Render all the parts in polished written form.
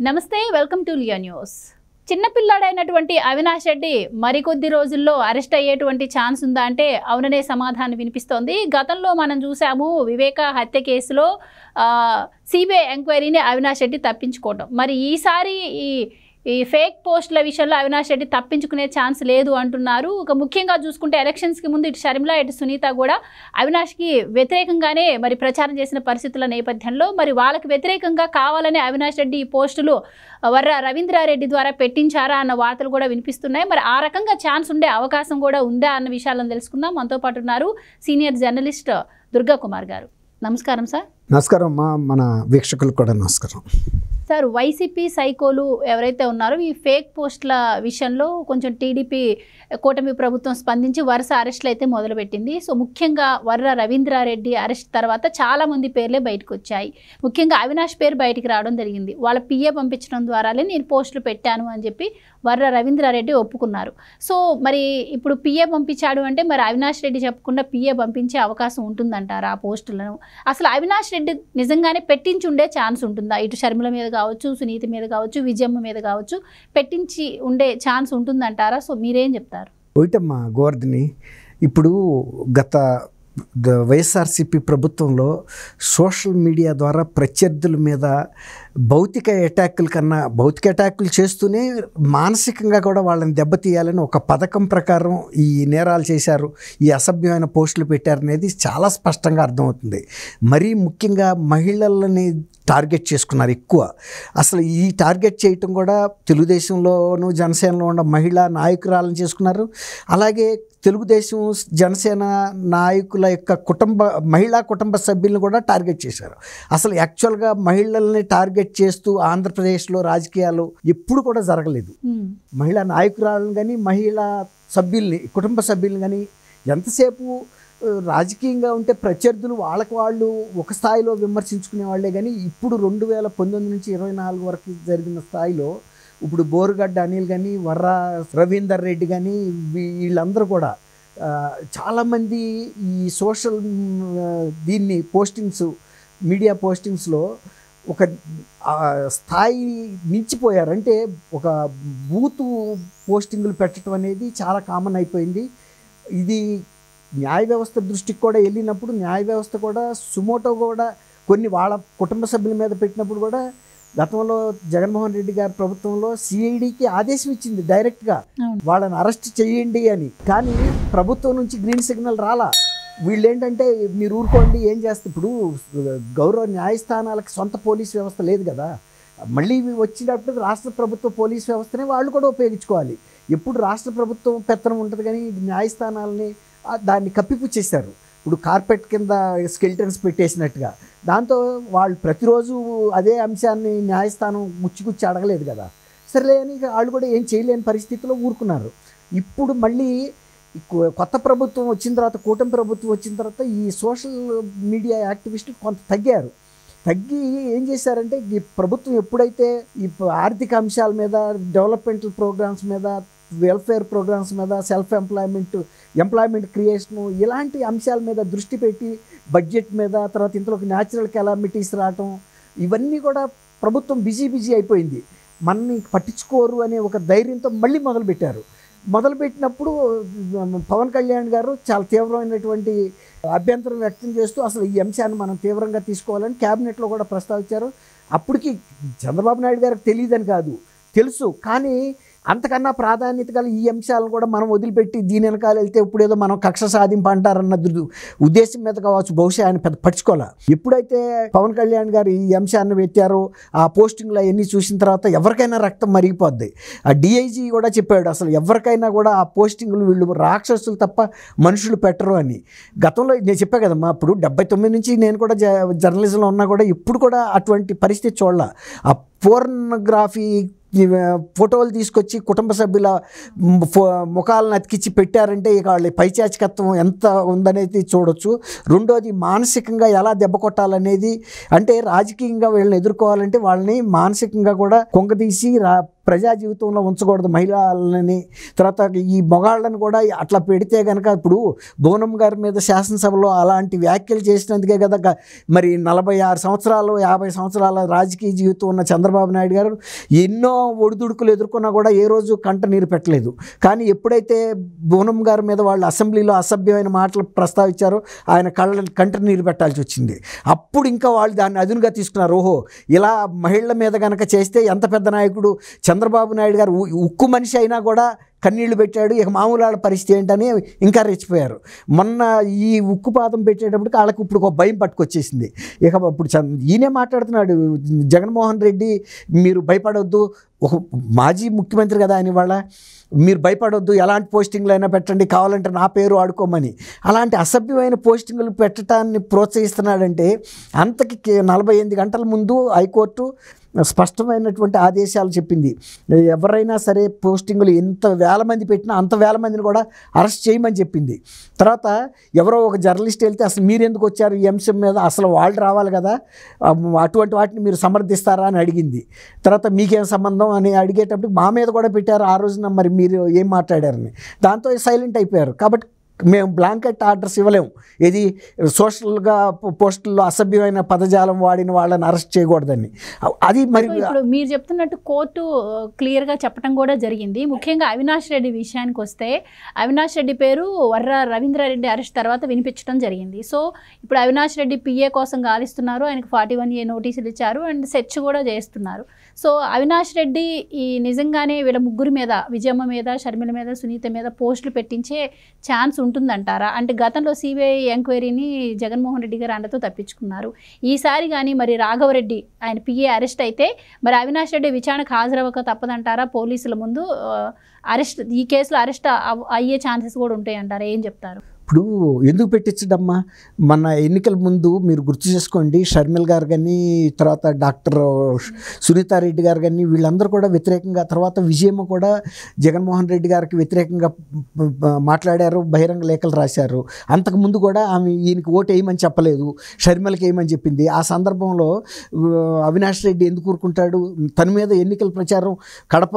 నమస్తే, welcome to Leo news. చిన్నపిల్లాడైనటువంటి అవినాష్ రెడ్డి మరికొద్ది రోజుల్లో అరెస్ట్ అయ్యేటువంటి ఛాన్స్ ఉందా అంటే అవుననే సమాధానం వినిపిస్తోంది. గతంలో మనం చూసాము వివేక హత్య కేసులో సిబిఐ ఎంక్వైరీని అవినాష్ రెడ్డి తప్పించుకోవడం. మరి ఈసారి ఈ ఫేక్ పోస్టుల విషయంలో అవినాష్ రెడ్డి తప్పించుకునే ఛాన్స్ లేదు అంటున్నారు. ఒక ముఖ్యంగా చూసుకుంటే ఎలక్షన్స్కి ముందు ఇటు షర్మిల ఇటు సునీత కూడా అవినాష్కి వ్యతిరేకంగానే మరి ప్రచారం చేసిన పరిస్థితుల నేపథ్యంలో మరి వాళ్ళకి వ్యతిరేకంగా కావాలని అవినాష్ రెడ్డి ఈ పోస్టులు వర్ర రవీంద్రారెడ్డి ద్వారా పెట్టించారా అన్న వార్తలు కూడా వినిపిస్తున్నాయి. మరి ఆ రకంగా ఛాన్స్ ఉండే అవకాశం కూడా ఉందా అన్న విషయాలను తెలుసుకుందాం. మనతో పాటు ఉన్నారు సీనియర్ జర్నలిస్ట్ దుర్గా కుమార్ గారు. నమస్కారం సార్. నమస్కారం అమ్మా, మన వీక్షకులకు కూడా నమస్కారం సార్. వైసీపీ సైకోలు ఎవరైతే ఉన్నారో ఈ ఫేక్ పోస్టుల విషయంలో కొంచెం టీడీపీ కూటమి ప్రభుత్వం స్పందించి వరుస అరెస్టులు అయితే మొదలుపెట్టింది. సో ముఖ్యంగా వర్ర రవీంద్రారెడ్డి అరెస్ట్ తర్వాత చాలామంది పేర్లే బయటకు వచ్చాయి. ముఖ్యంగా అవినాష్ పేరు బయటికి రావడం జరిగింది. వాళ్ళ పిఏ పంపించడం ద్వారానే నేను పోస్టులు పెట్టాను అని చెప్పి వర్ర రవీంద్రారెడ్డి ఒప్పుకున్నారు. సో మరి ఇప్పుడు పిఏ పంపించాడు అంటే మరి అవినాష్ రెడ్డి చెప్పకుండా పిఏ పంపించే అవకాశం ఉంటుందంటారా ఆ పోస్టులను? అసలు అవినాష్ రెడ్డి నిజంగానే పెట్టించి ఉండే ఛాన్స్ ఉంటుందా? ఇటు షర్మిల మీద కావచ్చు, సునీత మీద కావచ్చు, విజయమ్మ మీద కావచ్చు పెట్టించి ఉండే ఛాన్స్ ఉంటుందంటారా? సో మీరేం చెప్తారు? పోయిటమ్మా గోవర్ధని, ఇప్పుడు గత వైఎస్ఆర్సీపీ ప్రభుత్వంలో సోషల్ మీడియా ద్వారా ప్రత్యర్థుల మీద భౌతిక అటాకులు చేస్తూనే మానసికంగా కూడా వాళ్ళని దెబ్బతీయాలని ఒక పథకం ప్రకారం ఈ నేరాలు చేశారు, ఈ అసభ్యమైన పోస్టులు పెట్టారనేది చాలా స్పష్టంగా అర్థమవుతుంది. మరీ ముఖ్యంగా మహిళలని టార్గెట్ చేసుకున్నారు ఎక్కువ. అసలు ఈ టార్గెట్ చేయటం కూడా తెలుగుదేశంలోనూ జనసేనలో ఉన్న మహిళా నాయకురాలను చేసుకున్నారు. అలాగే తెలుగుదేశం జనసేన నాయకుల యొక్క మహిళా కుటుంబ సభ్యులను కూడా టార్గెట్ చేశారు. అసలు యాక్చువల్గా మహిళల్ని టార్గెట్ చేస్తూ ఆంధ్రప్రదేశ్లో రాజకీయాలు ఎప్పుడు కూడా జరగలేదు. మహిళా నాయకురాలను కానీ మహిళా సభ్యుల్ని కుటుంబ సభ్యులను కానీ ఎంతసేపు రాజకీయంగా ఉంటే ప్రత్యర్థులు వాళ్ళకి వాళ్ళు ఒక స్థాయిలో విమర్శించుకునే వాళ్ళే. కానీ ఇప్పుడు 2019 నుంచి 24 వరకు జరిగిన స్థాయిలో ఇప్పుడు బోరుగడ్డ అనిల్ కానీ వర్ర రవీందర్ రెడ్డి కానీ వీళ్ళందరూ కూడా చాలామంది ఈ సోషల్ మీడియా పోస్టింగ్స్లో ఒక స్థాయి మించిపోయారు. అంటే ఒక బూతు పోస్టింగులు పెట్టడం అనేది చాలా కామన్ అయిపోయింది. ఇది న్యాయ వ్యవస్థ దృష్టికి కూడా వెళ్ళినప్పుడు న్యాయ వ్యవస్థ కూడా సుమోటో కూడా కొన్ని వాళ్ళ కుటుంబ సభ్యుల మీద పెట్టినప్పుడు కూడా గతంలో జగన్మోహన్ రెడ్డి గారి ప్రభుత్వంలో సిఐడికి ఆదేశం ఇచ్చింది డైరెక్ట్గా వాళ్ళని అరెస్ట్ చేయండి అని. కానీ ప్రభుత్వం నుంచి గ్రీన్ సిగ్నల్ రాలా. వీళ్ళు ఏంటంటే మీరు ఊరుకోండి ఏం చేస్తే, ఇప్పుడు గౌరవ న్యాయస్థానాలకు సొంత పోలీస్ వ్యవస్థ లేదు కదా. మళ్ళీ వచ్చినప్పుడు రాష్ట్ర ప్రభుత్వ పోలీస్ వ్యవస్థనే వాళ్ళు కూడా ఉపయోగించుకోవాలి. ఎప్పుడు రాష్ట్ర ప్రభుత్వం పెత్తనం ఉంటుంది కానీ న్యాయస్థానాలని దాన్ని కప్పిపుచ్చేశారు. ఇప్పుడు కార్పెట్ కింద స్కెల్టన్స్ పెట్టేసినట్టుగా. దాంతో వాళ్ళు ప్రతిరోజు అదే అంశాన్ని న్యాయస్థానం గుచ్చి అడగలేదు కదా. సరేలే అని వాళ్ళు కూడా ఏం చేయలేని పరిస్థితిలో ఊరుకున్నారు. ఇప్పుడు మళ్ళీ కొత్త ప్రభుత్వం వచ్చిన తర్వాత, కూటమి ప్రభుత్వం వచ్చిన తర్వాత ఈ సోషల్ మీడియా యాక్టివిస్టులు కొంత తగ్గి ఏం చేశారంటే, ఈ ప్రభుత్వం ఎప్పుడైతే ఈ ఆర్థిక అంశాల మీద, డెవలప్మెంటల్ ప్రోగ్రామ్స్ మీద, వెల్ఫేర్ ప్రోగ్రామ్స్ మీద, ఎంప్లాయ్మెంట్ క్రియేషను ఇలాంటి అంశాల మీద దృష్టి పెట్టి బడ్జెట్ మీద, తర్వాత ఇంతలోకి న్యాచురల్ కెలామిటీస్ రావటం, ఇవన్నీ కూడా ప్రభుత్వం బిజీ అయిపోయింది. మనని పట్టించుకోరు అనే ఒక ధైర్యంతో మళ్ళీ మొదలుపెట్టినప్పుడు పవన్ కళ్యాణ్ గారు చాలా తీవ్రమైనటువంటి అభ్యంతరం వ్యక్తం చేస్తూ అసలు ఈ అంశాన్ని మనం తీవ్రంగా తీసుకోవాలని క్యాబినెట్లో కూడా ప్రస్తావించారు. అప్పటికి చంద్రబాబు నాయుడు గారికి తెలియదని కాదు, తెలుసు. కానీ అంతకన్నా ప్రాధాన్యత గల ఈ అంశాలను కూడా మనం వదిలిపెట్టి దీని వెనకాల వెళ్తే ఇప్పుడు ఏదో మనం కక్ష సాధింపు అంటారన్న ఉద్దేశం మీద కావచ్చు, బహుశా ఆయన పెద్ద పట్టించుకోవాలి. ఎప్పుడైతే పవన్ కళ్యాణ్ గారు ఈ అంశాన్ని పెట్టారో ఆ పోస్టింగ్లు అవన్నీ చూసిన తర్వాత ఎవరికైనా రక్తం మరిగిపోద్ది. ఆ డిఐజీ కూడా చెప్పాడు, అసలు ఎవరికైనా కూడా ఆ పోస్టింగ్లు వీళ్ళు రాక్షసులు తప్ప మనుషులు పెట్టరు అని. గతంలో నేను చెప్పా కదమ్మా, ఇప్పుడు 79 నుంచి నేను కూడా జర్నలిజంలో ఉన్నా కూడా ఇప్పుడు కూడా అటువంటి పరిస్థితి చూడాల. ఆ పోర్నోగ్రఫీ ఫోటోలు తీసుకొచ్చి కుటుంబ సభ్యుల ముఖాలను అతికిచ్చి పెట్టారంటే ఇక వాళ్ళ పైచాచికత్వం ఎంత ఉందనేది చూడొచ్చు. రెండోది మానసికంగా ఎలా దెబ్బ కొట్టాలనేది, అంటే రాజకీయంగా వీళ్ళని ఎదుర్కోవాలంటే వాళ్ళని మానసికంగా కూడా కొంగదీసి ప్రజా జీవితంలో ఉంచకూడదు మహిళలని. తర్వాత ఈ మగాళ్ళని కూడా అట్లా పెడితే కనుక ఇప్పుడు బోనం గారి మీద శాసనసభలో అలాంటి వ్యాఖ్యలు చేసినందుకే కదా మరి 46 సంవత్సరాలు 50 సంవత్సరాల రాజకీయ జీవితం ఉన్న చంద్రబాబు నాయుడు గారు ఎన్నో ఒడిదుడుకులు ఎదుర్కొన్నా కూడా ఏ రోజు కంట నీరు పెట్టలేదు. కానీ ఎప్పుడైతే బోనం గారి మీద వాళ్ళు అసెంబ్లీలో అసభ్యమైన మాటలు ప్రస్తావించారో ఆయన కంట నీరు పెట్టాల్సి వచ్చింది. అప్పుడు ఇంకా వాళ్ళు దాన్ని అదునుగా తీసుకున్నారు. ఓహో, ఇలా మహిళల మీద కనుక చేస్తే ఎంత పెద్ద నాయకుడు చంద్రబాబు నాయుడు గారు ఉక్కు మనిషి అయినా కూడా కన్నీళ్లు పెట్టాడు, ఇక మామూలు వాళ్ళ పరిస్థితి ఏంటని ఇంకా రెచ్చిపోయారు. మొన్న ఈ ఉక్కుపాతం పెట్టేటప్పటికి వాళ్ళకి ఇప్పుడు ఒక భయం పట్టుకొచ్చేసింది. ఇక ఇప్పుడు ఈయనే మాట్లాడుతున్నాడు, జగన్మోహన్ రెడ్డి మీరు భయపడొద్దు, ఒక మాజీ ముఖ్యమంత్రి కదా ఆయన, వాళ్ళ మీరు భయపడొద్దు, ఎలాంటి పోస్టింగ్లు అయినా పెట్టండి, కావాలంటే నా పేరు ఆడుకోమని. అలాంటి అసభ్యమైన పోస్టింగులు పెట్టడాన్ని ప్రోత్సహిస్తున్నాడంటే అంతకి 48 గంటల ముందు హైకోర్టు స్పష్టమైనటువంటి ఆదేశాలు చెప్పింది. ఎవరైనా సరే పోస్టింగులు ఎంత వేల మంది పెట్టినా అంత వేల మందిని కూడా అరెస్ట్ చేయమని చెప్పింది. తర్వాత ఎవరో ఒక జర్నలిస్ట్ వెళ్తే అసలు మీరు ఎందుకు వచ్చారు ఈ అంశం మీద, అసలు వాళ్ళు రావాలి కదా, అటువంటి వాటిని మీరు సమర్థిస్తారా అని అడిగింది. తర్వాత మీకేం సంబంధం అని అడిగేటప్పుడు మా మీద కూడా పెట్టారు ఆ రోజున, మరి మీరు ఏం మాట్లాడారని. దాంతో సైలెంట్ అయిపోయారు. కాబట్టి మేము బ్లాంకెట్ ఆర్డర్స్ ఇవ్వలేము, ఇది సోషల్గా పోస్టుల్లో అసభ్యమైన పదజాలం వాడిన వాళ్ళని అరెస్ట్ చేయకూడదని. అది మరి ఇప్పుడు మీరు చెప్తున్నట్టు కోర్టు క్లియర్గా చెప్పడం కూడా జరిగింది. ముఖ్యంగా అవినాష్ రెడ్డి విషయానికి వస్తే అవినాష్ రెడ్డి పేరు వర్ర రవీంద్రారెడ్డి అరెస్ట్ తర్వాత వినిపించడం జరిగింది. సో ఇప్పుడు అవినాష్ రెడ్డి పిఏ కోసం గాలిస్తున్నారు, ఆయనకు 41A నోటీసులు ఇచ్చారు అండ్ సెర్చ్ కూడా చేస్తున్నారు. సో అవినాష్ రెడ్డి ఈ నిజంగానే వీళ్ళ ముగ్గురు మీద, విజయమ్మ మీద, షర్మిల మీద, సునీత మీద పోస్టులు పెట్టించే ఛాన్స్ ఉంటుందంటారా? అంటే గతంలో సిబిఐ ఎంక్వైరీని జగన్మోహన్ రెడ్డి గారు అండతో తప్పించుకున్నారు. ఈసారి కానీ మరి రాఘవరెడ్డి ఆయన పిఏ అరెస్ట్ అయితే మరి అవినాష్ రెడ్డి విచారణకు హాజరవ్వక తప్పదంటారా? పోలీసుల ముందు అరెస్ట్, ఈ కేసులో అరెస్ట్ అయ్యే ఛాన్సెస్ కూడా ఉంటాయి అంటారా? ఏం చెప్తారు? ఇప్పుడు ఎందుకు పెట్టించడమ్మా, మన ఎన్నికల ముందు మీరు గుర్తు చేసుకోండి, షర్మిల్ గారు కానీ, తర్వాత డాక్టర్ సునీతారెడ్డి గారు కానీ, వీళ్ళందరూ కూడా వ్యతిరేకంగా, తర్వాత విజయమ్మ కూడా జగన్మోహన్ రెడ్డి గారికి వ్యతిరేకంగా మాట్లాడారు, బహిరంగ లేఖలు రాశారు. అంతకుముందు కూడా ఆమె ఈయనకి ఓటు వేయమని చెప్పలేదు, షర్మిలకి వేయమని చెప్పింది. ఆ సందర్భంలో అవినాష్ రెడ్డి ఎందుకు ఊరుకుంటాడు? తన మీద ఎన్నికల ప్రచారం కడప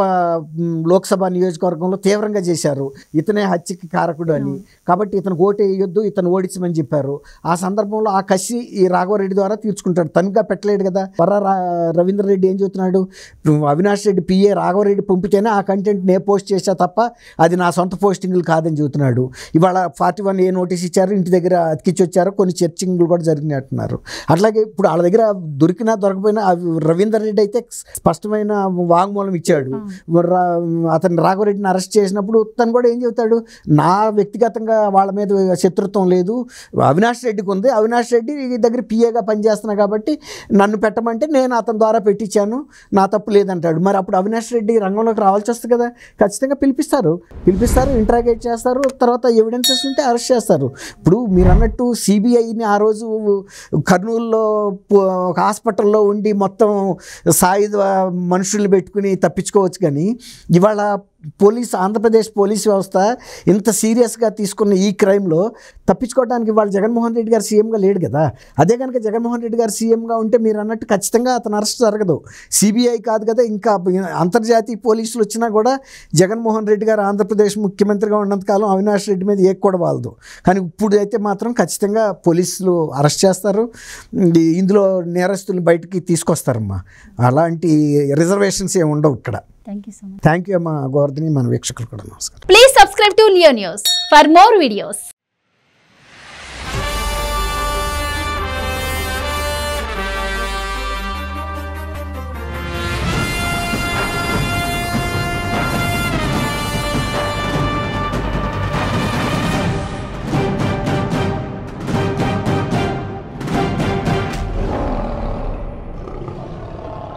లోక్సభ నియోజకవర్గంలో తీవ్రంగా చేశారు, ఇతనే హత్యకి కారకుడు అని. కాబట్టి ఇతను ఓటు వేయొద్దు, ఇతను ఓడించమని చెప్పారు. ఆ సందర్భంలో ఆ కసి ఈ రాఘవరెడ్డి ద్వారా తీర్చుకుంటాడు, తనుగా పెట్టలేడు కదా. రవీంద్ర రెడ్డి ఏం చెబుతున్నాడు, అవినాష్ రెడ్డి పిఏ రాఘవరెడ్డి పంపితేనే ఆ కంటెంట్ నే పోస్ట్ చేశా తప్ప అది నా సొంత పోస్టింగ్లు కాదని చెబుతున్నాడు. ఇవాళ 41A నోటీస్ ఇచ్చారు, ఇంటి దగ్గర అతికిచ్చి వచ్చారు, కొన్ని చర్చింగ్లు కూడా జరిగినాయి అంటున్నారు. అట్లాగే ఇప్పుడు వాళ్ళ దగ్గర దొరికినా దొరకపోయినా రవీందర్ రెడ్డి అయితే స్పష్టమైన వాంగ్మూలం ఇచ్చాడు. అతను రాఘవరెడ్డిని అరెస్ట్ చేసినప్పుడు తను కూడా ఏం చెబుతాడు, నా వ్యక్తిగతంగా వాళ్ళ మీద శత్రుత్వం లేదు, అవినాష్ రెడ్డికి ఉంది, అవినాష్ రెడ్డి దగ్గర పిఏగా పనిచేస్తున్నా కాబట్టి నన్ను పెట్టమంటే నేను అతని ద్వారా పెట్టించాను, నా తప్పు లేదంటాడు. మరి అప్పుడు అవినాష్ రెడ్డి రంగంలోకి రావాల్సి వస్తుంది కదా. ఖచ్చితంగా పిలిపిస్తారు, ఇంట్రాగేట్ చేస్తారు, తర్వాత ఎవిడెన్సెస్ ఉంటే అరెస్ట్ చేస్తారు. ఇప్పుడు మీరు అన్నట్టు సిబిఐని ఆ రోజు కర్నూలులో ఒక హాస్పిటల్లో ఉండి మొత్తం సాయుధ మనుషుల్ని పెట్టుకుని తప్పించుకోవచ్చు. కానీ ఇవాళ ఆంధ్రప్రదేశ్ పోలీస్ వ్యవస్థ ఇంత సీరియస్గా తీసుకున్న ఈ క్రైమ్లో తప్పించుకోవడానికి వాళ్ళు జగన్మోహన్ రెడ్డి గారు సీఎంగా లేడు కదా. అదే కనుక జగన్మోహన్ రెడ్డి గారు సీఎంగా ఉంటే మీరు అన్నట్టు ఖచ్చితంగా అతను అరెస్ట్ జరగదు. సిబిఐ కాదు కదా, ఇంకా అంతర్జాతీయ పోలీసులు వచ్చినా కూడా జగన్మోహన్ రెడ్డి గారు ఆంధ్రప్రదేశ్ ముఖ్యమంత్రిగా ఉన్నంతకాలం అవినాష్ రెడ్డి మీద కూడా వాలదు. కానీ ఇప్పుడు అయితే మాత్రం ఖచ్చితంగా పోలీసులు అరెస్ట్ చేస్తారు, ఇందులో నేరస్తుల్ని బయటికి తీసుకొస్తారమ్మా. అలాంటి రిజర్వేషన్స్ ఏమి ఉండవు ఇక్కడ. థ్యాంక్ యూ అమ్మా గోవర్ధని, మన వీక్షకులు కూడా నమస్కారం. Please subscribe to Leo news for more videos.